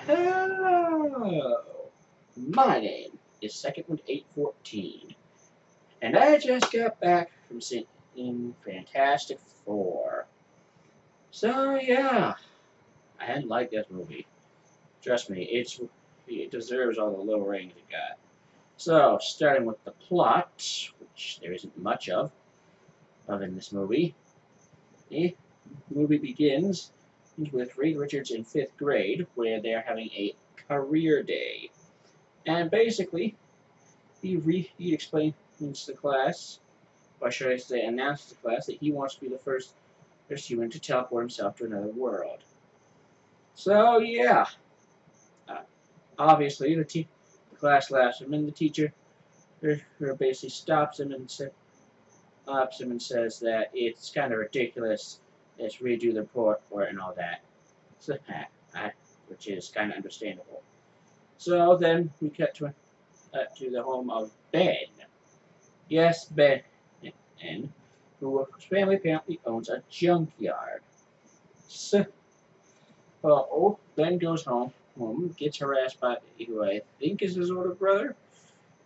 Hello! My name is Second 814, and I just got back from seeing Fantastic Four. So, yeah, I hadn't liked this movie. Trust me, it deserves all the low ratings it got. So, starting with the plot, which there isn't much of in this movie. The movie begins with Reed Richards in 5th grade, where they're having a career day. And basically, he explains to the class, or should I say, announces to the class that he wants to be the first human to teleport himself to another world. So yeah, uh, obviously the class laughs him, and the teacher basically stops him and says that it's kind of ridiculous. Let's redo the report and all that. So, which is kind of understandable. So then we cut to the home of Ben. Yes, Ben, whose family apparently owns a junkyard. So, Ben goes home, gets harassed by who I think is his older brother.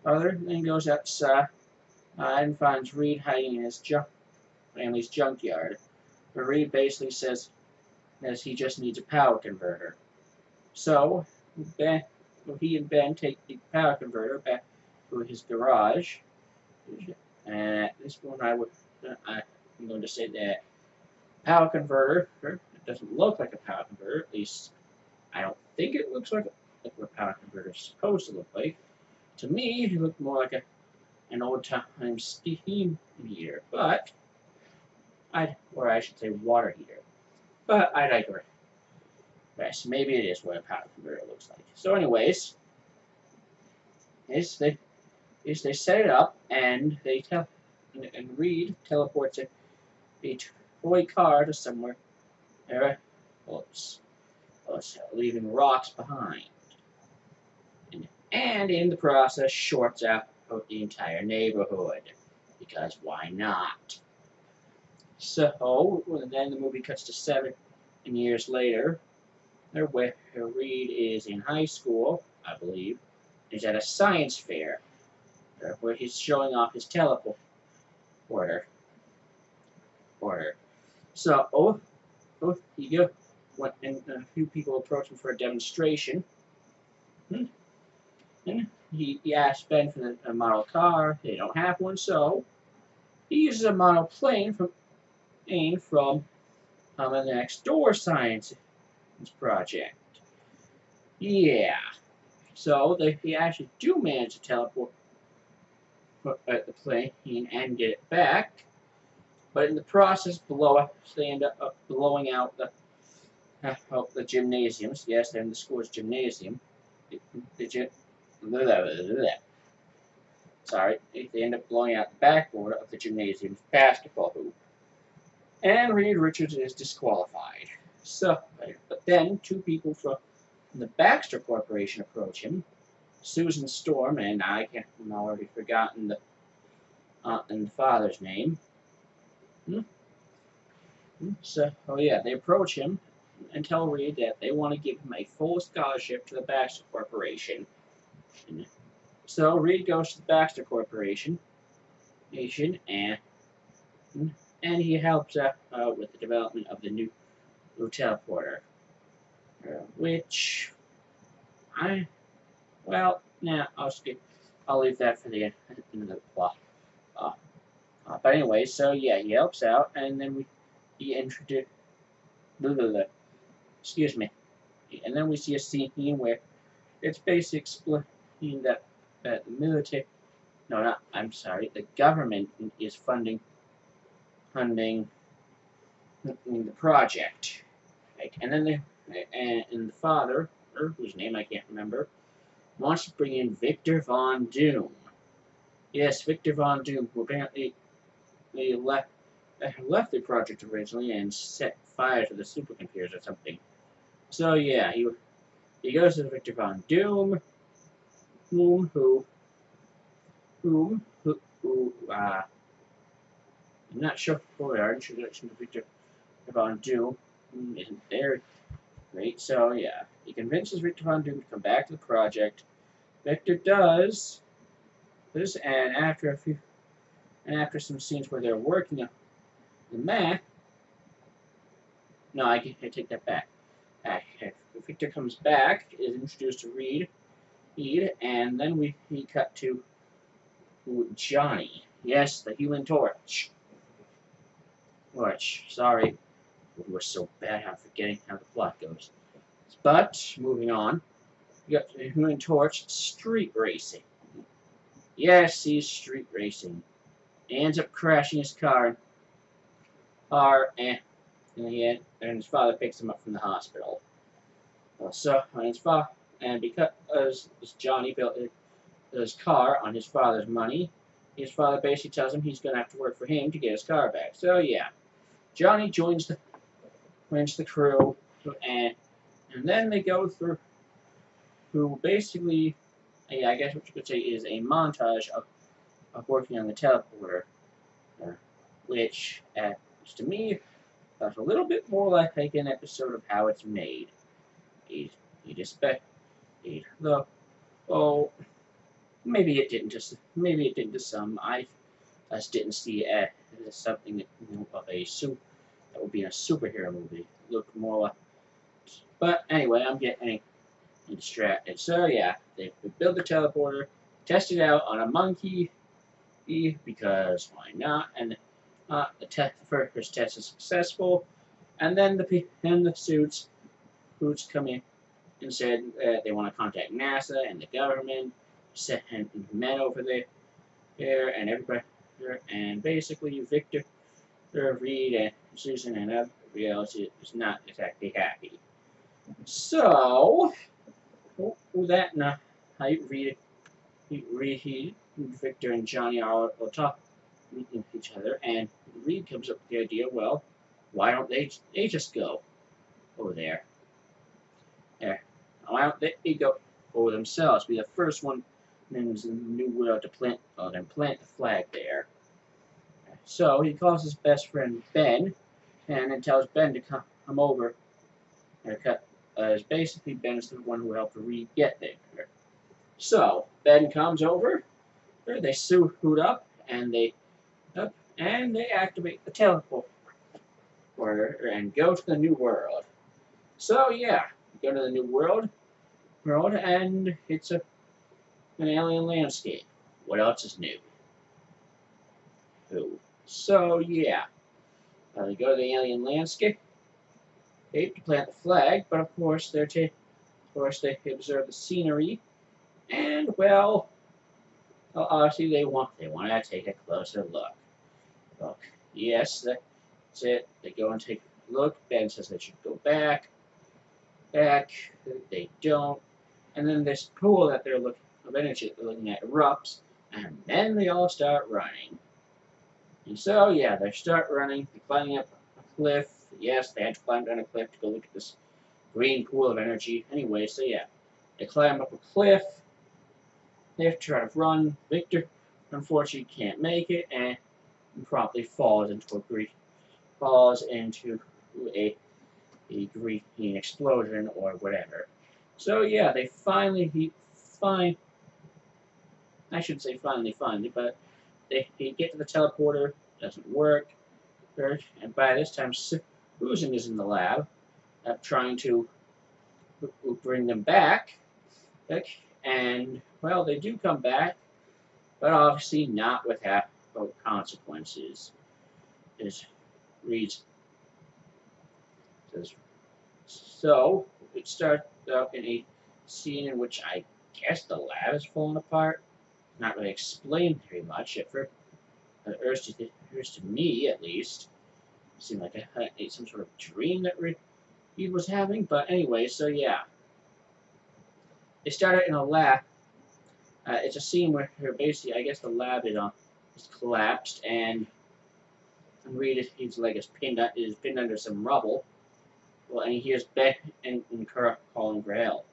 Then goes outside and finds Reed hiding in his family's junkyard. But Reed basically says he just needs a power converter. So, he and Ben take the power converter back to his garage. And at this point, I'm going to say that power converter. It doesn't look like a power converter. At least I don't think it looks like what a power converter is supposed to look like. To me, it looked more like an old-time steam heater, but or I should say water heater. But I digress. Yes, maybe it is what a power converter looks like. So, anyways, they set it up and and Reed teleports a toy car to somewhere. Leaving rocks behind. And in the process shorts out the entire neighborhood. Because why not? So, then the movie cuts to 7 years later, where Reed is in high school, I believe. He's at a science fair, where he's showing off his teleporter. So, he goes, and a few people approach him for a demonstration. And he asks Ben for a model car. They don't have one, so he uses a model plane from the next door science project. Yeah. So they actually do manage to teleport the plane and get it back, but in the process, they end up blowing out the gymnasiums. Yes, they're in the school's gymnasium. Sorry, they end up blowing out the backboard of the gymnasium's basketball hoop. And Reed Richards is disqualified. So, but then 2 people from the Baxter Corporation approach him. Susan Storm, and I've already forgotten the aunt and the father's name. So, they approach him and tell Reed that they want to give him a full scholarship to the Baxter Corporation. So Reed goes to the Baxter Corporation and he helps out with the development of the new teleporter, which I'll leave that for the end of the plot. But anyway, so yeah, he helps out, and then he introduced. Excuse me. And then we see a scene where it's basically explaining that the military. No, not. I'm sorry. The government is funding the project, right? And then the father, whose name I can't remember, wants to bring in Victor Von Doom. Yes, Victor Von Doom, who apparently left the project originally and set fire to the supercomputers or something. So yeah, he goes to Victor Von Doom, I'm not sure for our introduction to Victor Von Doom isn't there Great. So yeah, he convinces Victor Von Doom to come back to the project. Victor does this, and after some scenes where they're working on the map. No, I take that back. Victor comes back, is introduced to Reed, and then we cut to Johnny. Yes, the Human Torch. Sorry, we're so bad at forgetting how the plot goes. But moving on, you got the Human Torch street racing. Yes, he's street racing. He ends up crashing his and his father picks him up from the hospital. And because Johnny built his car on his father's money, his father basically tells him he's going to have to work for him to get his car back. So yeah, Johnny joins the crew, and then they go through who basically, I guess what you could say is a montage of working on the teleporter, which to me felt a little bit more like an episode of How It's Made. You'd expect, look, oh, maybe it didn't to some. I just didn't see it as something that, of that would be in a superhero movie. It looked more like, but anyway, I'm getting distracted. So yeah, they build the teleporter, test it out on a monkey, because why not? And the first test is successful, and then the suits come in and said they want to contact NASA and the government, send men over there and everybody, and basically Victor, Reed, and Susan, and everybody else is not exactly happy. So, that night, Reed, Victor, and Johnny are talking with each other, and Reed comes up with the idea, well, why don't they just go over there? Why don't they go over themselves? Be the first one in the new world to plant the flag there. So he calls his best friend Ben, and then tells Ben to come over. Basically Ben is the one who helped Reed get there. So Ben comes over. They suit up, and they activate the teleporter and go to the new world. So yeah, go to the new world, and it's an alien landscape. What else is new? Who? So yeah, they go to the alien landscape. They have to plant the flag, but of course they observe the scenery, and well, obviously they want to take a closer look. Look, yes, that's it. They go and take a look. Ben says they should go back. They don't, and then this pool that they're looking of energy that they're looking at erupts, and then they all start running. And so yeah, they start running. They're climbing up a cliff. Yes, they had to climb down a cliff to go look at this green pool of energy. Anyway, so yeah, they climb up a cliff. They have to try to run. Victor, unfortunately, can't make it, and promptly falls into a green explosion or whatever. So yeah, they I should say finally, but they get to the teleporter. Doesn't work. And by this time, Susan is in the lab, trying to bring them back. And well, they do come back, but obviously not without consequences. As reads says. So it starts out in a scene in which I guess the lab is falling apart. Not really explained very much at first. To me, at least, it seemed like some sort of dream that he was having. But anyway, so yeah, they started in a lab. It's a scene where basically, I guess the lab is collapsed, and Reed, his leg is pinned under some rubble. Well, and he hears Ben and Kurt calling for help.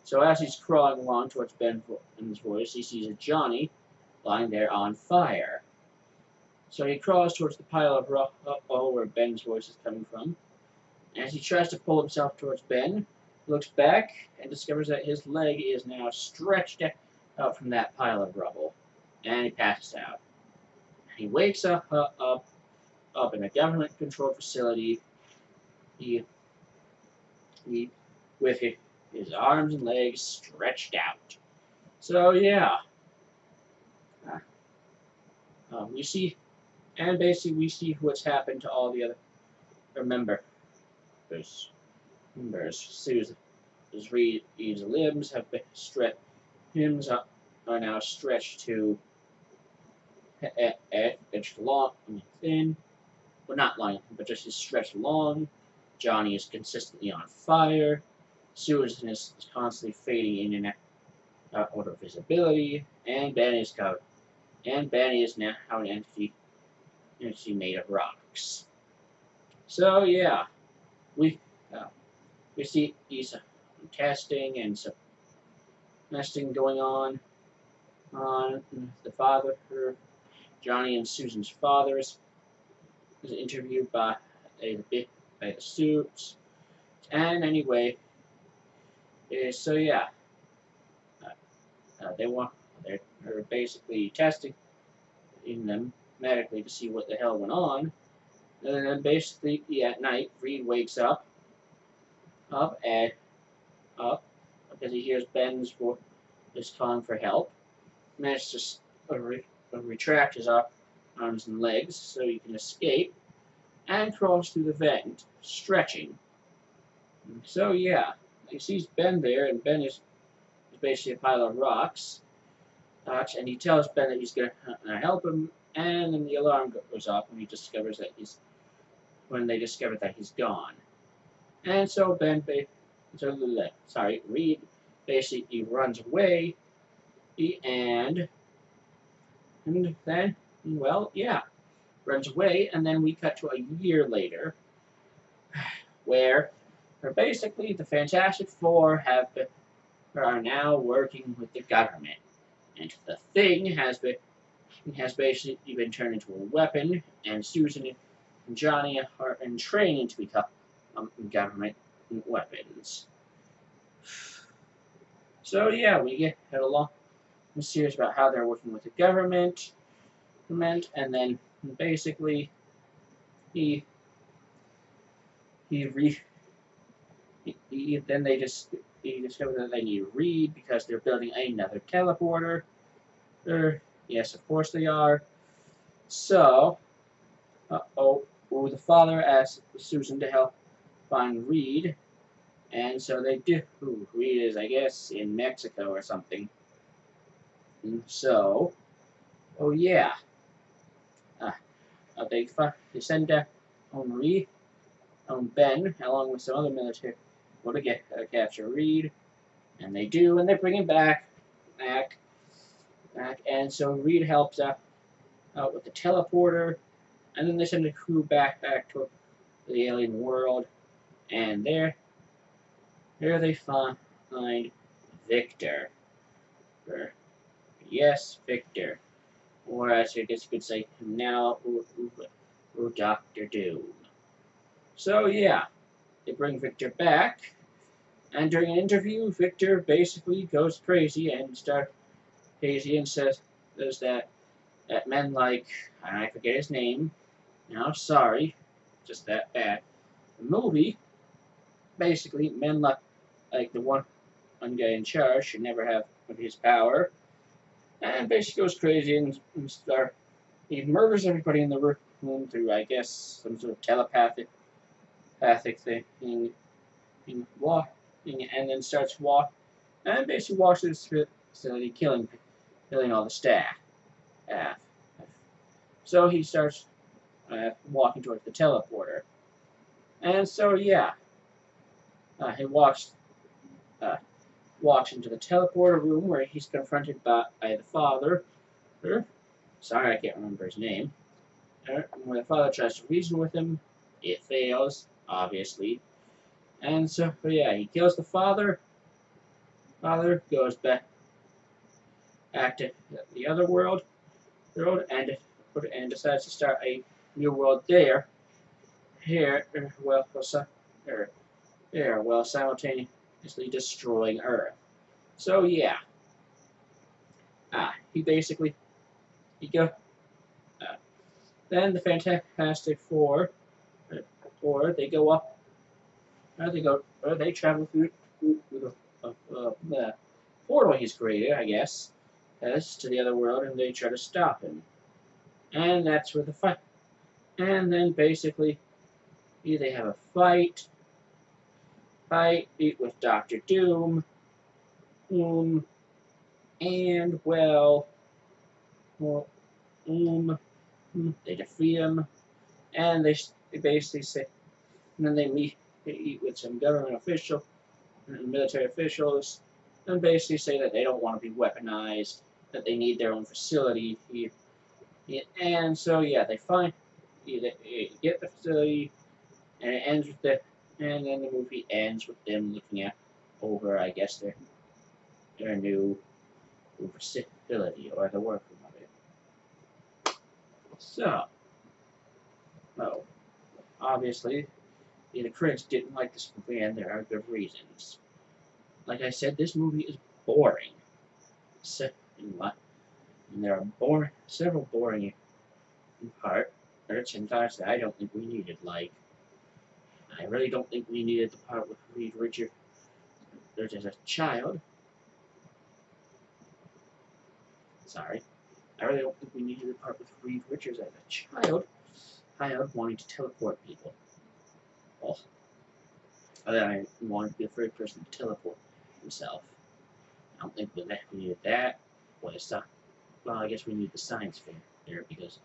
So as he's crawling along towards Ben's voice, he sees a Johnny lying there on fire. So he crawls towards the pile of rubble where Ben's voice is coming from, As he tries to pull himself towards Ben, he looks back and discovers that his leg is now stretched out from that pile of rubble, and he passes out. He wakes up in a government-controlled facility. He, he with his arms and legs stretched out. So yeah, we see, and basically we see what's happened to all the other members. Susan's Reed's limbs have been stretched. Limbs are now stretched to edge long, thin. Well, not long, but just stretched long. Johnny is consistently on fire. Susan is constantly fading in and out of visibility, and Ben is covered. And Ben is now an entity made of rocks. So yeah, we see these testing and some nesting going on the father. Johnny and Susan's father is interviewed by the suits. And anyway, so yeah, they're basically testing in them medically to see what the hell went on. And then basically, at night, Reed wakes up because he hears Ben's voice calling for help. Manages to retract his arms and legs so he can escape, and crawls through the vent, stretching. So yeah, he sees Ben there, and Ben is basically a pile of rocks. And he tells Ben that he's going to help him, and then the alarm goes off when he discovers that they discover that he's gone. And so Reed basically runs away, and then, well, yeah, runs away, and then we cut to a year later, where basically the Fantastic Four are now working with the government, and the Thing has basically been turned into a weapon, and Susan and Johnny are in training to become government weapons. So yeah, we get a long series about how they're working with the government, and then basically they discover that they need Reed because they're building another teleporter. Yes, of course they are. So, the father asks Susan to help find Reed, and so they do. Reed is, I guess, in Mexico or something. And so, yeah, they send down Reed, Ben, along with some other military, to capture Reed, and they do, and they bring him back, and so Reed helps out with the teleporter, and then they send the crew back to the alien world, and there they find Victor. Yes, Victor, or as I guess you could say now, Dr. Doom. So yeah, they bring Victor back, and during an interview, Victor basically goes crazy and says that men like, I forget his name, now sorry, just that bad. The movie, basically, men like the one guy in charge should never have his power, and basically goes crazy and he murders everybody in the room through, I guess, some sort of telepathic thing, and then starts and basically walks through the facility, killing all the staff. So he starts walking towards the teleporter, and so yeah, he walks into the teleporter room where he's confronted by the father. Sorry, I can't remember his name. Where the father tries to reason with him, it fails, obviously. And so, yeah, he kills the father. Father goes back to the other world, and decides to start a new world there. Here, well, while simultaneously destroying Earth. So yeah, he basically he go. Uh, then the Fantastic Four, or they go up, or they travel through the portal he's created, I guess, as to the other world, and they try to stop him. And that's where the fight. And then basically, they have a fight with Doctor Doom, and well, they defeat him, and they basically say, and then they eat with some government official, military officials, and basically say that they don't want to be weaponized, that they need their own facility. And so yeah, they get the facility, and it ends with and then the movie ends with them looking at over, I guess, their new facility or the workroom of it. So, oh, obviously, the critics didn't like this movie, and there are good reasons. Like I said, this movie is boring. And there are several boring parts, and parts that I don't think we needed. Like, I really don't think we needed the part with Reed Richards as a child. Sorry. I really don't think we needed the part with Reed Richards as a child wanting to teleport people. Well, I wanted to be the first person to teleport himself. I don't think we needed that. Well, I guess we need the science fair there because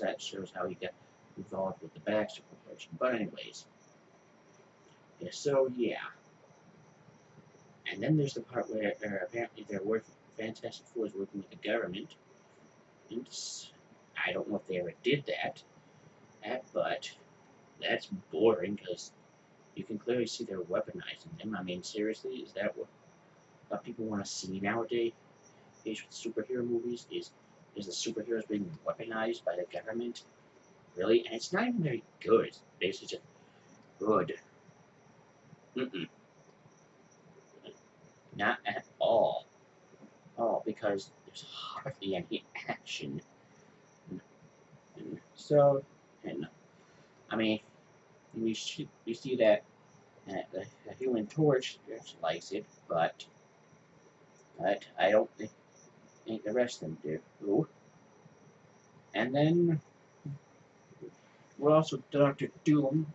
that shows how he got involved with the Baxter Corporation. But anyways, yeah, so yeah. And then there's the part where apparently Fantastic Four is working with the government. And I don't know if they ever did that but that's boring because you can clearly see they're weaponizing them. I mean, seriously, is that what people want to see nowadays? With superhero movies is the superheroes being weaponized by the government? Really? And it's not even very good. It's basically just good. Not at all. Oh, because there's hardly any action. And I mean, we see that the Human Torch likes it, but I don't think the rest of them do. And then we're also Doctor Doom.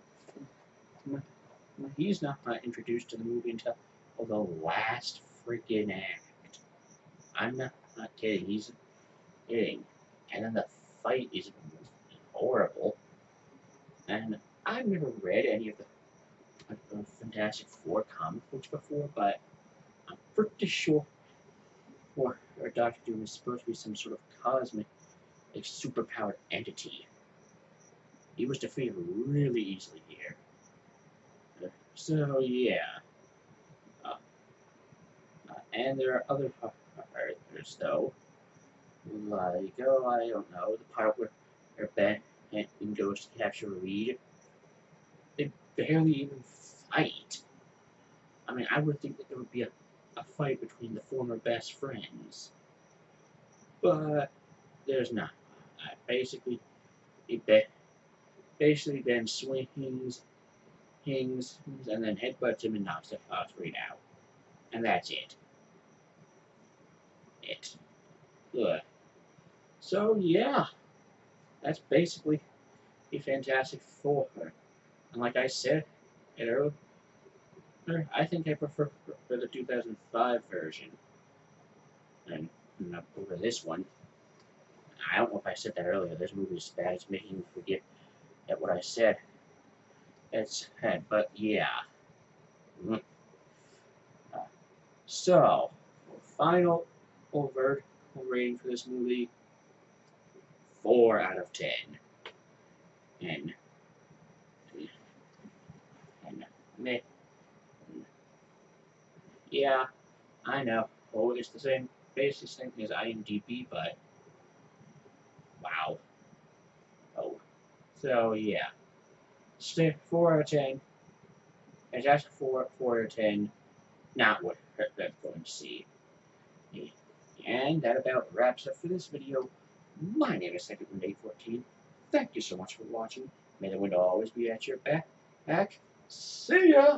He's not introduced to the movie until the last freaking act. I'm not kidding. He's kidding. And then the fight is horrible. And I've never read any of the Fantastic Four comic books before, but I'm pretty sure Doctor Doom is supposed to be some sort of cosmic, superpowered entity. He was defeated really easily here. So yeah. And there are other characters though. Like, I don't know, the part where Ben goes to capture Reed. They barely even fight. I mean, I would think that there would be a fight between the former best friends. But there's not. Basically, Ben swings, and then headbutts him and knocks Reed out. And that's it. Good. So, yeah. That's basically a Fantastic Four. And like I said earlier, I think I prefer the 2005 version and over this one. I don't know if I said that earlier. This movie is bad. It's making me forget what I said. But yeah. So, final overt rating for this movie: 4 out of 10. And meh. Yeah, I know. Oh, it's the same basic thing as IMDb, but wow. Oh, so yeah. Stay 4 out of 10. And that's 4 out of 10. Not what that's going to see. And that about wraps up for this video. My name is Second 814. Thank you so much for watching. May the wind always be at your back. See ya!